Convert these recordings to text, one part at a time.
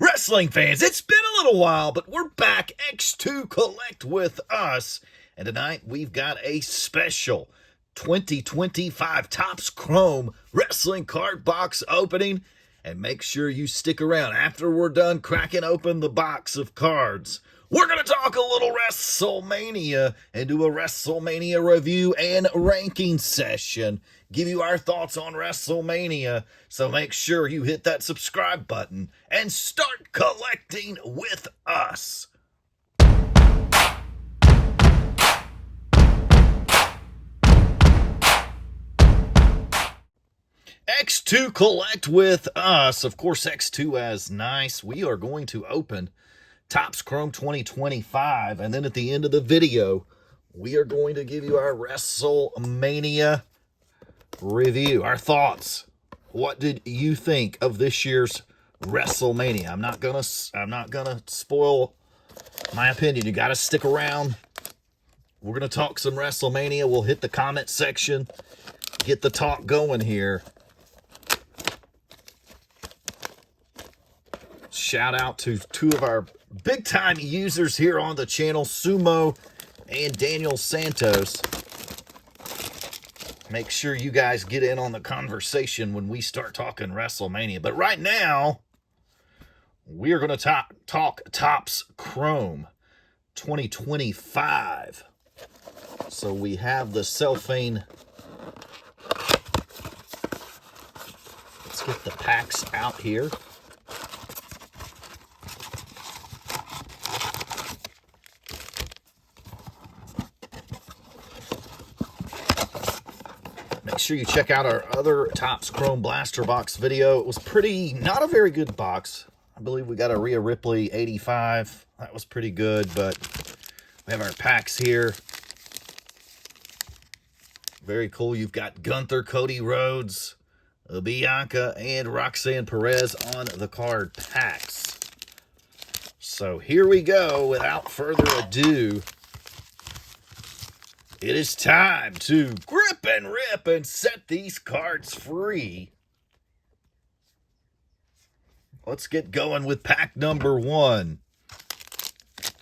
Wrestling fans, it's been a little while, but we're back. X2 Collect with us. And tonight we've got a special 2025 Topps Chrome Wrestling Card Box opening. And make sure you stick around after we're done cracking open the box of cards. We're going to talk a little WrestleMania and do a WrestleMania review and ranking session. Give you our thoughts on WrestleMania. So make sure you hit that subscribe button and start collecting with us. X2 Collect with us. Of course, X2 as nice. We are going to open Topps Chrome 2025. And then at the end of the video, we are going to give you our WrestleMania review, our thoughts. What did you think of this year's WrestleMania? I'm not gonna spoil my opinion. You got to stick around. We're gonna talk some WrestleMania. We'll hit the comment section, get the talk going here. Shout out to two of our big time users here on the channel, Sumo and Daniel Santos. Make sure you guys get in on the conversation when we start talking WrestleMania. But right now, we are going to talk Topps Chrome 2025. So we have the cellophane. Let's get the packs out here. Make sure you check out our other Topps Chrome Blaster Box video. It was not a very good box. I believe we got a Rhea Ripley 85. That was pretty good, but we have our packs here. Very cool. You've got Gunther, Cody Rhodes, Bianca, and Roxanne Perez on the card packs. So here we go. Without further ado, it is time to grip and rip and set these cards free. Let's get going with pack number one.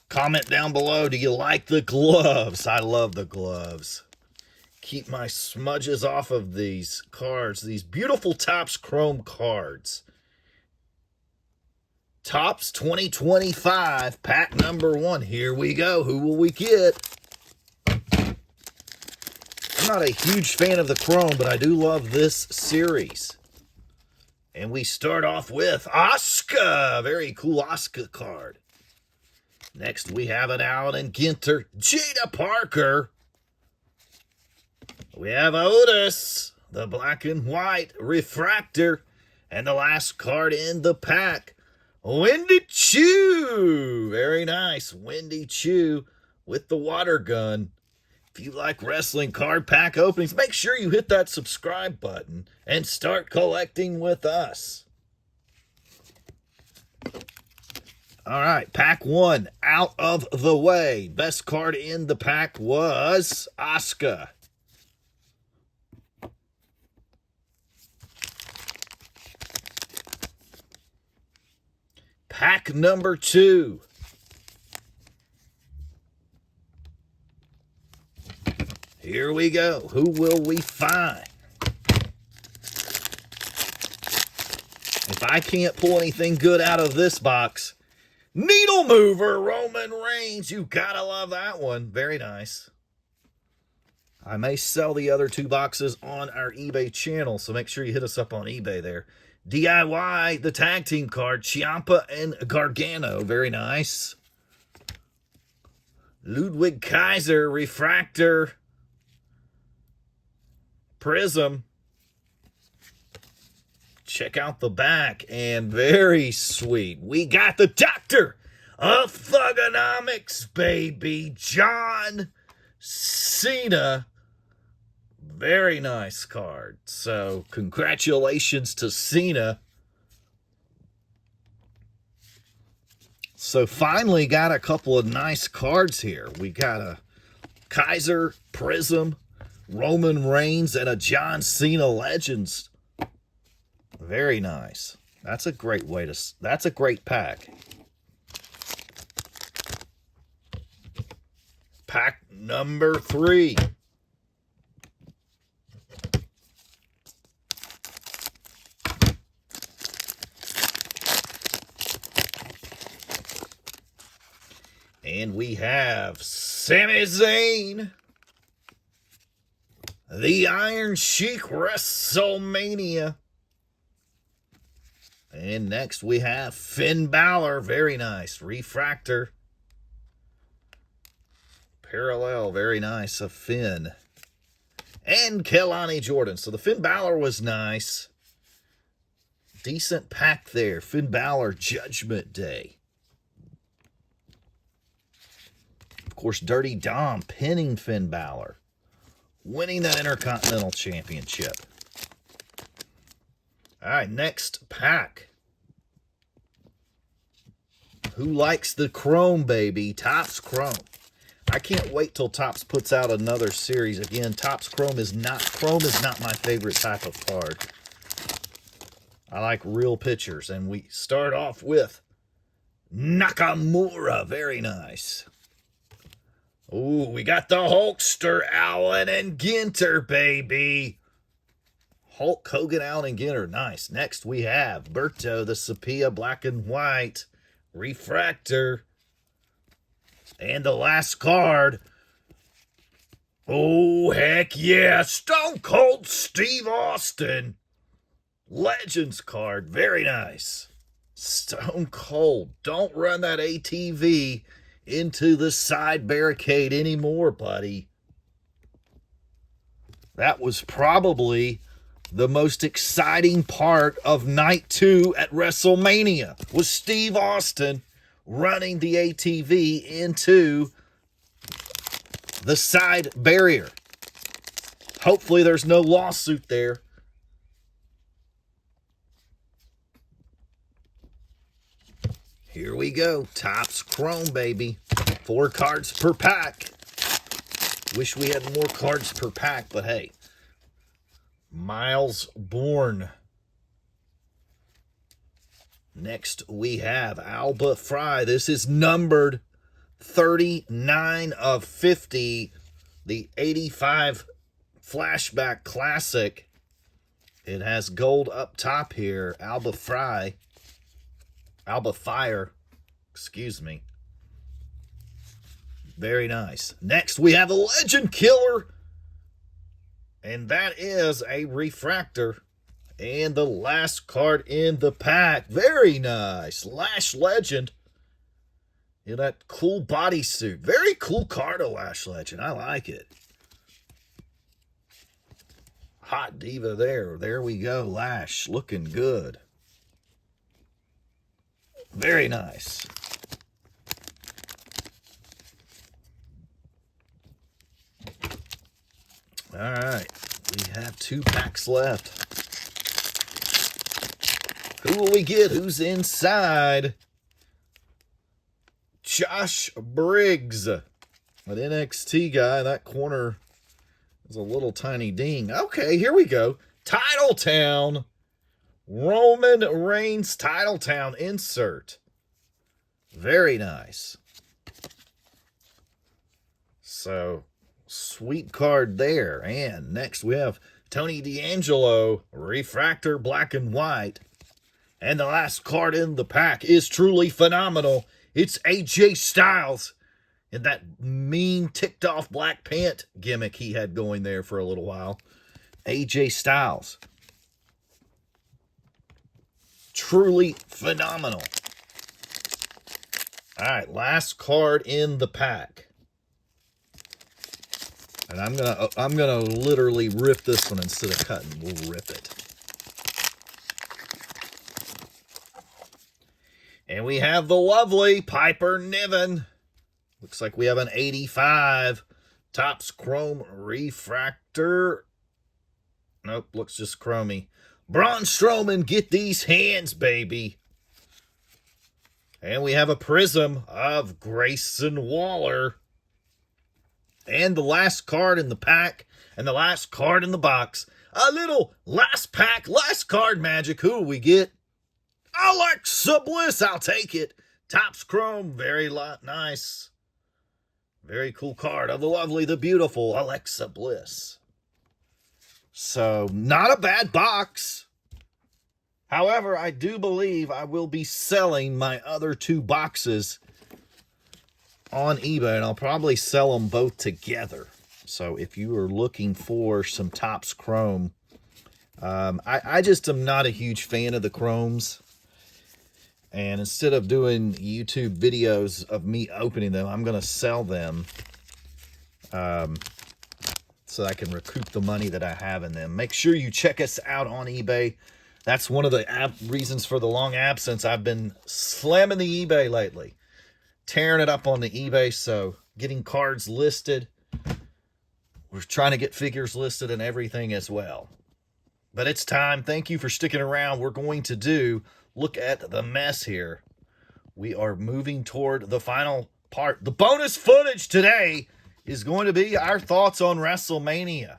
Comment down below, do you like the gloves? I love the gloves. Keep my smudges off of these cards, these beautiful Topps Chrome cards. Topps 2025, pack number one. Here we go. Who will we get? I'm not a huge fan of the Chrome, but I do love this series. And we start off with Asuka. Very cool Asuka card. Next, we have an Allen and Ginter. Jada Parker. We have Otis, the black and white refractor. And the last card in the pack, Wendy Choo. Very nice. Wendy Choo with the water gun. If you like wrestling card pack openings, make sure you hit that subscribe button and start collecting with us. All right, pack one out of the way. Best card in the pack was Asuka. Pack number two. Here we go. Who will we find? If I can't pull anything good out of this box, Needle Mover, Roman Reigns. You gotta love that one. Very nice. I may sell the other two boxes on our eBay channel, so make sure you hit us up on eBay there. DIY, the tag team card, Ciampa and Gargano. Very nice. Ludwig Kaiser, refractor. Prism. Check out the back, and very sweet. We got the Doctor of Thugonomics, baby, John Cena. Very nice card. So congratulations to Cena. So finally got a couple of nice cards here. We got a Kaiser, Prism, Roman Reigns, and a John Cena Legends. Very nice. That's a great way to, that's a great pack. Pack number 3. And we have Sami Zayn, the Iron Sheik, WrestleMania. And next we have Finn Balor, very nice, refractor. Parallel, very nice, of Finn. And Kelani Jordan. So the Finn Balor was nice. Decent pack there. Finn Balor, Judgment Day. Of course, Dirty Dom pinning Finn Balor, winning that Intercontinental Championship. All right, next pack. Who likes the Chrome, baby? Topps Chrome. I can't wait till Topps puts out another series. Again, Topps Chrome is not my favorite type of card. I like real pictures, and we start off with Nakamura. Very nice. Ooh, we got the Hulkster, Allen and Ginter, baby. Hulk Hogan, Allen and Ginter. Nice. Next, we have Berto, the Sepia black and white refractor. And the last card. Oh, heck yeah. Stone Cold Steve Austin. Legends card. Very nice. Stone Cold. Don't run that ATV into the side barricade anymore, buddy. That was probably the most exciting part of night 2 at WrestleMania, was Steve Austin running the ATV into the side barrier. Hopefully there's no lawsuit there. Here we go. Topps Chrome, baby. 4 cards per pack. Wish we had more cards per pack, but hey. Miles Bourne. Next, we have Alba Fry. This is numbered 39 of 50. The 85 Flashback Classic. It has gold up top here. Alba Fry. Alba Fire. Excuse me. Very nice. Next, we have the Legend Killer. And that is a refractor. And the last card in the pack. Very nice. Lash Legend. In that cool bodysuit. Very cool card of Lash Legend. I like it. Hot Diva there. There we go. Lash. Looking good. Very nice. All right. We have 2 packs left. Who will we get? Who's inside? Josh Briggs. An NXT guy. That corner is a little tiny ding. Okay, here we go. Titletown. Roman Reigns Titletown insert. Very nice. So, sweet card there. And next we have Tony D'Angelo, refractor black and white. And the last card in the pack is truly phenomenal. It's AJ Styles and that mean ticked off black pant gimmick he had going there for a little while. AJ Styles. Truly phenomenal. All right, last card in the pack. And I'm gonna literally rip this one instead of cutting. We'll rip it. And we have the lovely Piper Niven. Looks like we have an 85 Topps Chrome refractor. Nope, looks just chromey. Braun Strowman, get these hands, baby. And we have a prism of Grayson Waller. And the last card in the pack, and the last card in the box. A little last pack, last card magic. Who do we get? Alexa Bliss, I'll take it. Topps Chrome, very nice. Very cool card of the lovely, the beautiful Alexa Bliss. So, not a bad box. However, I do believe I will be selling my other two boxes on eBay, and I'll probably sell them both together. So if you are looking for some Topps Chrome, I just am not a huge fan of the Chromes. And instead of doing YouTube videos of me opening them, I'm going to sell them so I can recoup the money that I have in them. Make sure you check us out on eBay. That's one of the reasons for the long absence. I've been slamming the eBay lately, tearing it up on the eBay, so getting cards listed. We're trying to get figures listed and everything as well. But it's time. Thank you for sticking around. We're going to look at the mess here. We are moving toward the final part. The bonus footage today is going to be our thoughts on WrestleMania.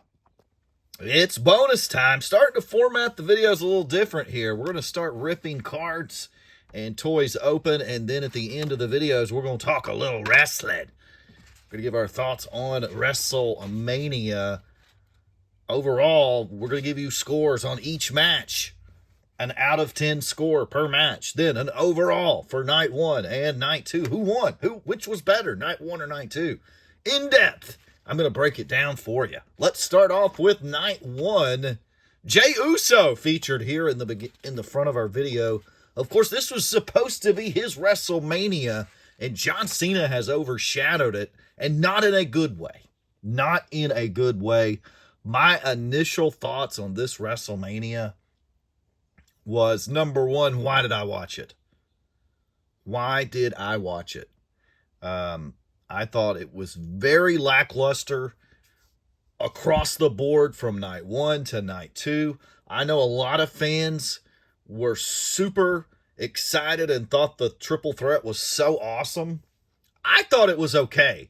It's bonus time. Starting to format the videos a little different here. We're going to start ripping cards and toys open, and then at the end of the videos, we're going to talk a little wrestling. We're going to give our thoughts on WrestleMania. Overall, we're going to give you scores on each match. An out of 10 score per match. Then an overall for night 1 and night 2. Who won? Which was better, night 1 or night 2? In depth. I'm going to break it down for you. Let's start off with night 1. Jey Uso featured here in the front of our video. Of course, this was supposed to be his WrestleMania, and John Cena has overshadowed it, and not in a good way. Not in a good way. My initial thoughts on this WrestleMania was, number one, why did I watch it? Why did I watch it? I thought it was very lackluster across the board from night 1 to night 2. I know a lot of fans were super excited and thought the triple threat was so awesome. I thought it was okay.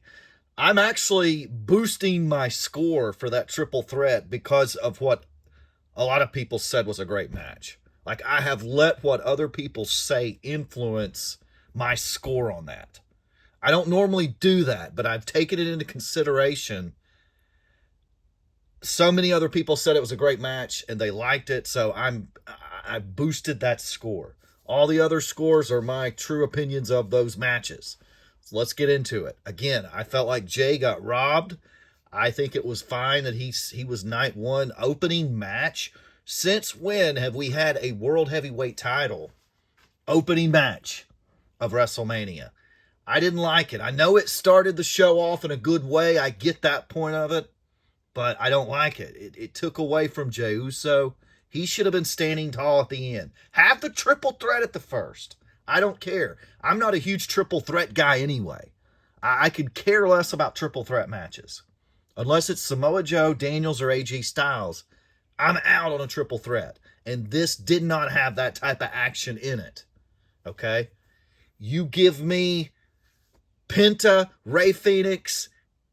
I'm actually boosting my score for that triple threat because of what a lot of people said was a great match. Like, I have let what other people say influence my score on that. I don't normally do that, but I've taken it into consideration. So many other people said it was a great match and they liked it, so I boosted that score. All the other scores are my true opinions of those matches. So let's get into it. Again, I felt like Jey got robbed. I think it was fine that he was night 1 opening match. Since when have we had a World Heavyweight title opening match of WrestleMania? I didn't like it. I know it started the show off in a good way. I get that point of it, but I don't like it. It took away from Jey Uso. He should have been standing tall at the end. Have the triple threat at the first. I don't care. I'm not a huge triple threat guy anyway. I could care less about triple threat matches. Unless it's Samoa Joe, Daniels, or AJ Styles, I'm out on a triple threat. And this did not have that type of action in it. Okay? You give me Penta, Rey Fenix,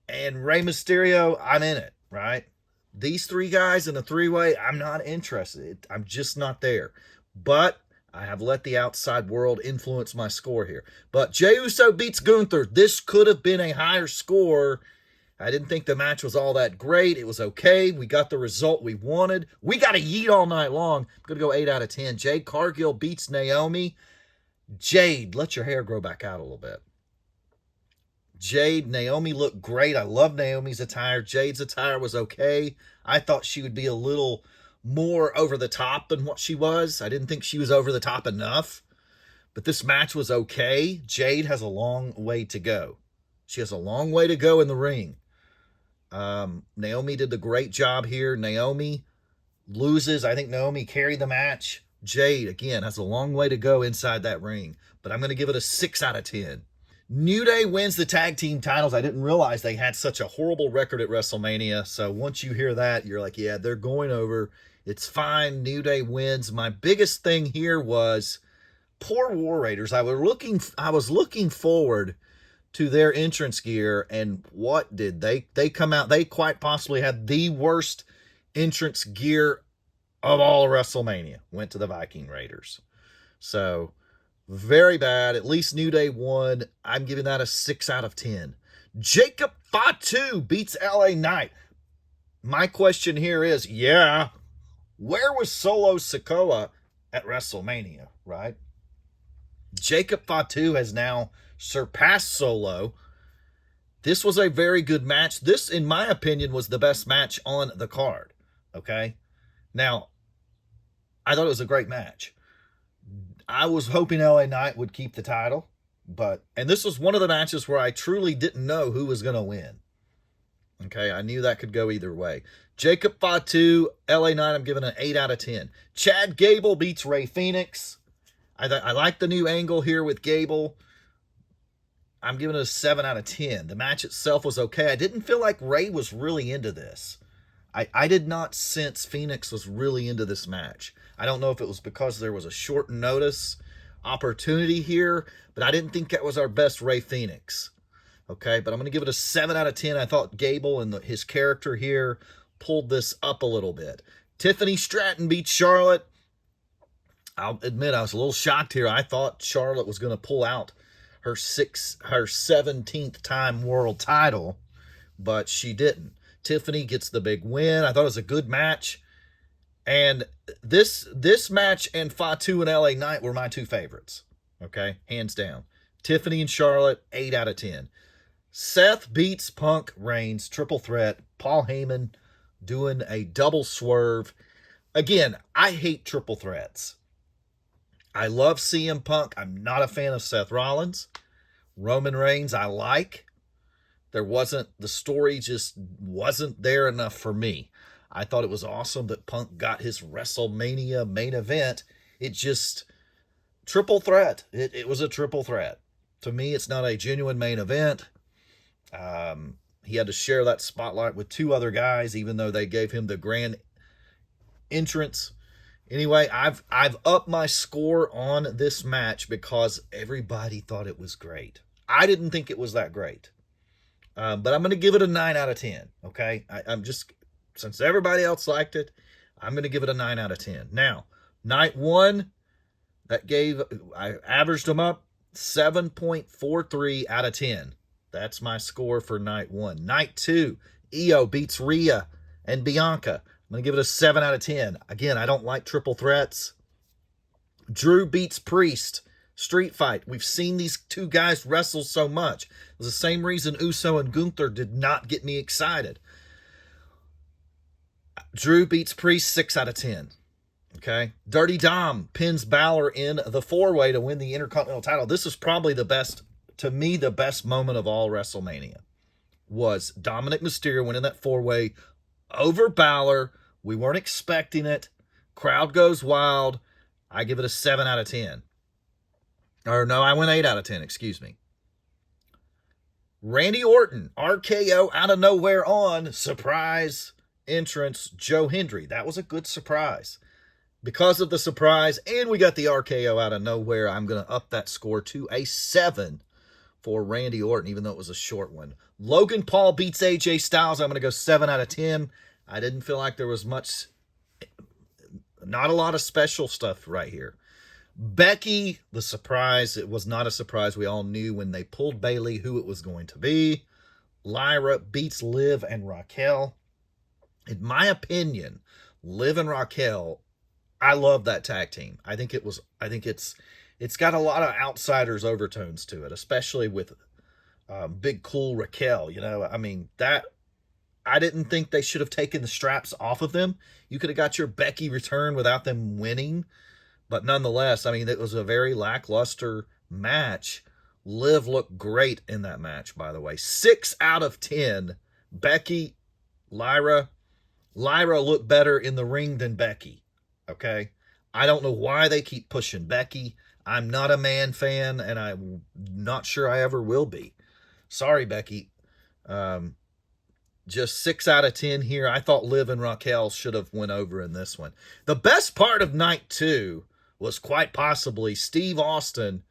and Rey Mysterio, I'm in it, right? These three guys in a three-way, I'm not interested. I'm just not there. But I have let the outside world influence my score here. But Jey Uso beats Gunther. This could have been a higher score. I didn't think the match was all that great. It was okay. We got the result we wanted. We got a yeet all night long. I'm going to go 8 out of 10. Jade Cargill beats Naomi. Jade, let your hair grow back out a little bit. Naomi looked great. I love Naomi's attire. Jade's attire was okay. I thought she would be a little more over the top than what she was. I didn't think she was over the top enough. But this match was okay. Jade has a long way to go. She has a long way to go in the ring. Naomi did the great job here. Naomi loses. I think Naomi carried the match. Jade, again, has a long way to go inside that ring. But I'm going to give it a 6 out of 10. New Day wins the tag team titles. I didn't realize they had such a horrible record at WrestleMania. So once you hear that, you're like, yeah, they're going over. It's fine. New Day wins. My biggest thing here was poor War Raiders. I was looking forward to their entrance gear, and what did they come out? They quite possibly had the worst entrance gear of all of WrestleMania. Went to the Viking Raiders. So, very bad. At least New Day won. I'm giving that a 6 out of 10. Jacob Fatu beats LA Knight. My question here is, where was Solo Sikoa at WrestleMania, right? Jacob Fatu has now surpassed Solo. This was a very good match. This, in my opinion, was the best match on the card. Okay? Now, I thought it was a great match. I was hoping LA Knight would keep the title, and this was one of the matches where I truly didn't know who was going to win. Okay, I knew that could go either way. Jacob Fatu, LA Knight, I'm giving an 8 out of 10. Chad Gable beats Rey Fenix. I like the new angle here with Gable. I'm giving it a 7 out of 10. The match itself was okay. I didn't feel like Rey was really into this. I did not sense Phoenix was really into this match. I don't know if it was because there was a short notice opportunity here, but I didn't think that was our best Rey Fenix. Okay, but I'm going to give it a 7 out of 10. I thought Gable and his character here pulled this up a little bit. Tiffany Stratton beats Charlotte. I'll admit I was a little shocked here. I thought Charlotte was going to pull out her 17th time world title, but she didn't. Tiffany gets the big win. I thought it was a good match. And this match and Fatu and LA Knight were my two favorites. Okay, hands down. Tiffany and Charlotte, 8 out of 10. Seth beats Punk, Reigns, triple threat. Paul Heyman doing a double swerve. Again, I hate triple threats. I love CM Punk. I'm not a fan of Seth Rollins. Roman Reigns, I like. The story just wasn't there enough for me. I thought it was awesome that Punk got his WrestleMania main event. It just, triple threat. It was a triple threat. To me, it's not a genuine main event. He had to share that spotlight with two other guys, even though they gave him the grand entrance. Anyway, I've upped my score on this match because everybody thought it was great. I didn't think it was that great. But I'm going to give it a 9 out of 10. Okay? I'm just, since everybody else liked it, I'm going to give it a 9 out of 10. Now, night one, I averaged them up 7.43 out of 10. That's my score for night one. Night two, Io beats Rhea and Bianca. I'm going to give it a 7 out of 10. Again, I don't like triple threats. Drew beats Priest. Street fight. We've seen these two guys wrestle so much. It was the same reason Uso and Gunther did not get me excited. Drew beats Priest, 6 out of 10. Okay. Dirty Dom pins Balor in the four-way to win the Intercontinental title. This is probably the best, to me, the best moment of all WrestleMania was Dominic Mysterio winning that four-way over Balor. We weren't expecting it. Crowd goes wild. I give it a 7 out of 10. Or no, I went 8 out of 10, excuse me. Randy Orton, RKO out of nowhere on surprise entrance Joe Hendry. That was a good surprise. Because of the surprise, and we got the RKO out of nowhere, I'm going to up that score to a 7 for Randy Orton, even though it was a short one. Logan Paul beats AJ Styles. I'm going to go 7 out of 10. I didn't feel like there was not a lot of special stuff right here. Becky, the surprise. It was not a surprise. We all knew when they pulled Bayley who it was going to be. Lyra beats Liv and Raquel. In my opinion, Liv and Raquel, I love that tag team. I think it's got a lot of outsiders overtones to it, especially with Big Cool Raquel. I didn't think they should have taken the straps off of them. You could have got your Becky return without them winning. But nonetheless, it was a very lackluster match. Liv looked great in that match, by the way. 6 out of 10. Becky, Lyra. Lyra looked better in the ring than Becky. Okay? I don't know why they keep pushing Becky. I'm not a man fan, and I'm not sure I ever will be. Sorry, Becky. Just 6 out of 10 here. I thought Liv and Raquel should have went over in this one. The best part of night two was quite possibly Steve Austin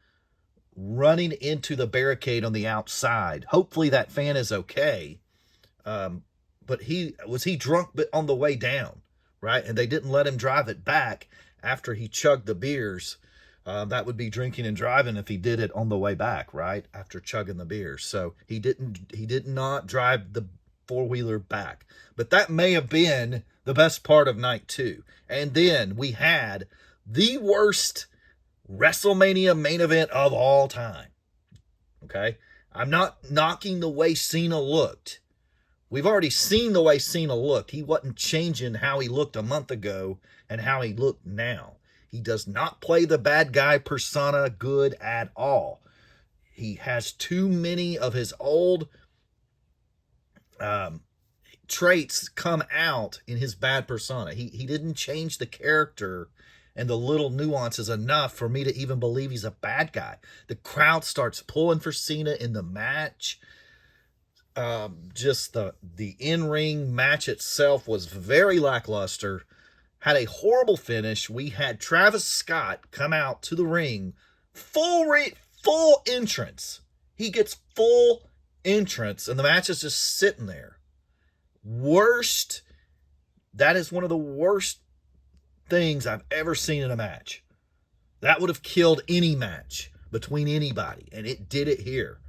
running into the barricade on the outside. Hopefully that fan is okay. But he drunk on the way down, right? And they didn't let him drive it back after he chugged the beers. That would be drinking and driving if he did it on the way back, right? After chugging the beer. So he did not drive the four-wheeler back. But that may have been the best part of night 2. And then we had the worst WrestleMania main event of all time. Okay? I'm not knocking the way Cena looked. We've already seen the way Cena looked. He wasn't changing how he looked a month ago and how he looked now. He does not play the bad guy persona good at all. He has too many of his old traits come out in his bad persona. He didn't change the character and the little nuances enough for me to even believe he's a bad guy. The crowd starts pulling for Cena in the match. Just the in-ring match itself was very lackluster. Had a horrible finish. We had Travis Scott come out to the ring, full entrance. He gets full entrance, and the match is just sitting there. Worst. That is one of the worst things I've ever seen in a match. That would have killed any match between anybody, and it did it here.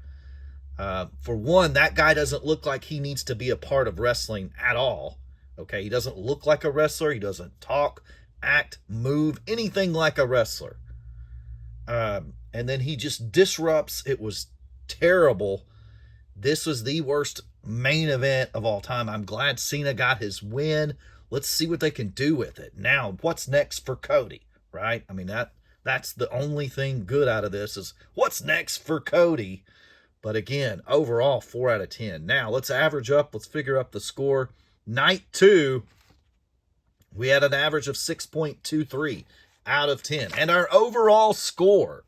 For one, that guy doesn't look like he needs to be a part of wrestling at all. Okay, he doesn't look like a wrestler. He doesn't talk, act, move, anything like a wrestler. And then he just disrupts. It was terrible. This was the worst main event of all time. I'm glad Cena got his win. Let's see what they can do with it. Now, what's next for Cody, right? I mean, that's the only thing good out of this is what's next for Cody. But again, overall, 4 out of 10. Now, let's average up. Let's figure up the score. Night 2, we had an average of 6.23 out of 10. And our overall score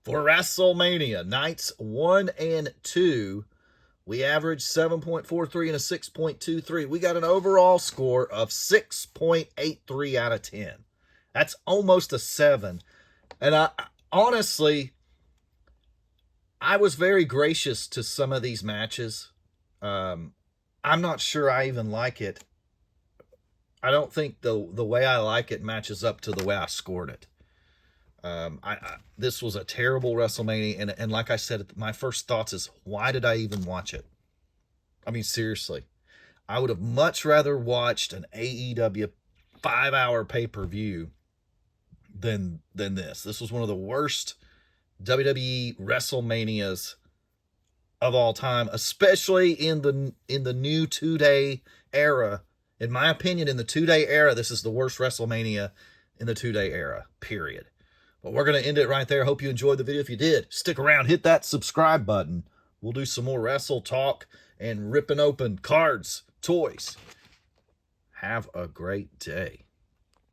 for WrestleMania, nights 1 and 2, we averaged 7.43 and a 6.23. We got an overall score of 6.83 out of 10. That's almost a 7. And honestly, I was very gracious to some of these matches. I'm not sure I even like it. I don't think the way I like it matches up to the way I scored it. This was a terrible WrestleMania, and like I said, my first thoughts is, why did I even watch it? I mean, seriously. I would have much rather watched an AEW 5-hour pay-per-view than this. This was one of the worst WWE WrestleManias of all time, especially in the new 2-day era. In my opinion, in the 2-day era, this is the worst WrestleMania in the 2-day era, period. But we're going to end it right there. Hope you enjoyed the video. If you did, stick around, hit that subscribe button. We'll do some more wrestle talk and ripping open cards, toys. Have a great day.